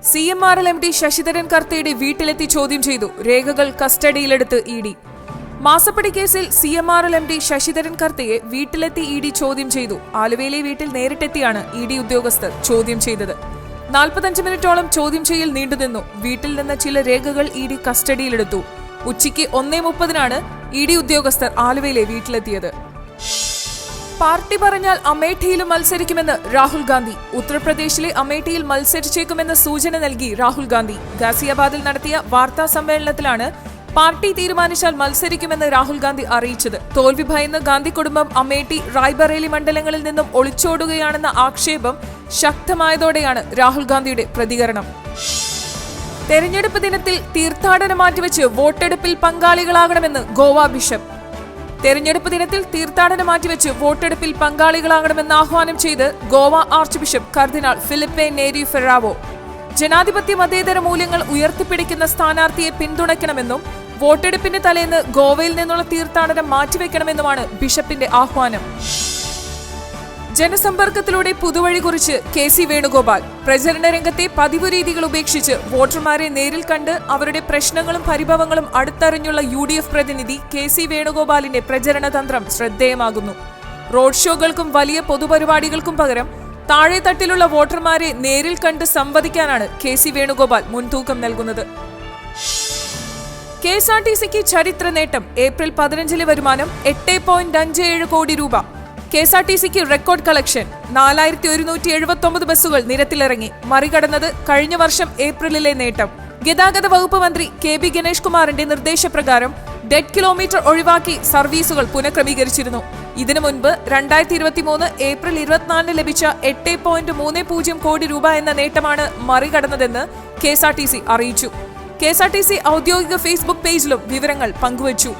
CMRL MD Sasidharan കർത്തയുടെ വീട്ടിലെത്തി ചോദ്യം ചെയ്തു. രേഖകൾ കസ്റ്റഡിയിലെടുത്ത് ED. മാസപ്പടി കേസിൽ CMRL MD ശശിധരൻ കർത്തയെ വീട്ടിലെത്തി ED ചോദ്യം ചെയ്തു. ആലുവയിലെ വീട്ടിൽ നേരിട്ടെത്തിയാണ് ED ഉദ്യോഗസ്ഥർ ചോദ്യം ചെയ്തത്. 45 മിനിറ്റോളം ചോദ്യം ചെയ്യൽ നീണ്ടുനിന്നു. വീട്ടിൽ നിന്ന് ചില രേഖകൾ ED കസ്റ്റഡിയിലെടുത്തു. ഉച്ചയ്ക്ക് 1:30-നാണ് ED ഉദ്യോഗസ്ഥർ ആലുവയിലെ വീട്ടിലെത്തിയത്. പാർട്ടി പറഞ്ഞാൽ അമേഠിയിലും മത്സരിക്കുമെന്ന് രാഹുൽ ഗാന്ധി. ഉത്തർപ്രദേശിലെ അമേഠിയിൽ മത്സരിച്ചേക്കുമെന്ന് സൂചന നൽകി രാഹുൽ ഗാന്ധി. ഗാസിയാബാദിൽ നടത്തിയ വാർത്താ സമ്മേളനത്തിലാണ് പാർട്ടി തീരുമാനിച്ചാൽ മത്സരിക്കുമെന്ന് രാഹുൽ ഗാന്ധി അറിയിച്ചത്. തോൽവി ഭയന്ന് ഗാന്ധി കുടുംബം അമേഠി, റായ്ബറേലി മണ്ഡലങ്ങളിൽ നിന്നും ഒളിച്ചോടുകയാണെന്ന ആക്ഷേപം ശക്തമായതോടെയാണ് രാഹുൽ ഗാന്ധിയുടെ പ്രതികരണം. തെരഞ്ഞെടുപ്പ് ദിനത്തിൽ തീർത്ഥാടനം മാറ്റിവെച്ച് വോട്ടെടുപ്പിൽ പങ്കാളികളാകണമെന്ന് ഗോവ ബിഷപ്പ്. തെരഞ്ഞെടുപ്പ് ദിനത്തിൽ തീർത്ഥാടനം മാറ്റിവെച്ച് വോട്ടെടുപ്പിൽ പങ്കാളികളാകണമെന്ന് ആഹ്വാനം ചെയ്ത് ഗോവ ആർച്ച് ബിഷപ്പ് കർദിനാൾ ഫിലിപ്പെ നേരി ഫെറാവോ. ജനാധിപത്യ മതേതര മൂല്യങ്ങൾ ഉയർത്തിപ്പിടിക്കുന്ന സ്ഥാനാർത്ഥിയെ പിന്തുണയ്ക്കണമെന്നും വോട്ടെടുപ്പിന്റെ തലേന്ന് ഗോവയിൽ നിന്നുള്ള തീർത്ഥാടനം മാറ്റിവെക്കണമെന്നുമാണ് ബിഷപ്പിന്റെ ആഹ്വാനം. ജനസമ്പർക്കത്തിലൂടെ പുതുവഴി കുറിച്ച് KC വേണുഗോപാൽ. പ്രചരണ രംഗത്തെ പതിവ് രീതികൾ ഉപേക്ഷിച്ച് വോട്ടർമാരെ നേരിൽ കണ്ട് അവരുടെ പ്രശ്നങ്ങളും പരിഭവങ്ങളും അടുത്തറിഞ്ഞുള്ള UDF പ്രതിനിധി KC വേണുഗോപാലിന്റെ പ്രചരണ തന്ത്രം ശ്രദ്ധേയമാകുന്നു. റോഡ് ഷോകൾക്കും വലിയ പൊതുപരിപാടികൾക്കും പകരം താഴെത്തട്ടിലുള്ള വോട്ടർമാരെ നേരിൽ കണ്ട് സംവദിക്കാനാണ് KC വേണുഗോപാൽ മുൻതൂക്കം നൽകുന്നത്. KSRTCക്ക് ചരിത്ര നേട്ടം. ഏപ്രിൽ 15-ലെ വരുമാനം 8.57 കോടി രൂപ. KSRTCക്ക് റെക്കോർഡ് കളക്ഷൻ. 4179 ബസ്സുകൾ നിരത്തിലിറങ്ങി, മറികടന്നത് കഴിഞ്ഞ വർഷം ഏപ്രിലിലെ നേട്ടം. ഗതാഗത വകുപ്പ് മന്ത്രി KB ഗണേഷ് കുമാറിന്റെ നിർദ്ദേശപ്രകാരം ഡെഡ് കിലോമീറ്റർ ഒഴിവാക്കി സർവീസുകൾ പുനഃക്രമീകരിച്ചിരുന്നു. ഇതിനു മുൻപ് 2023 ഏപ്രിൽ 24-ന് ലഭിച്ച 8.30 കോടി രൂപ എന്ന നേട്ടമാണ് മറികടന്നതെന്ന് KSRTC അറിയിച്ചു. KSRTC ഔദ്യോഗിക ഫേസ്ബുക്ക് പേജിലും വിവരങ്ങൾ പങ്കുവച്ചു.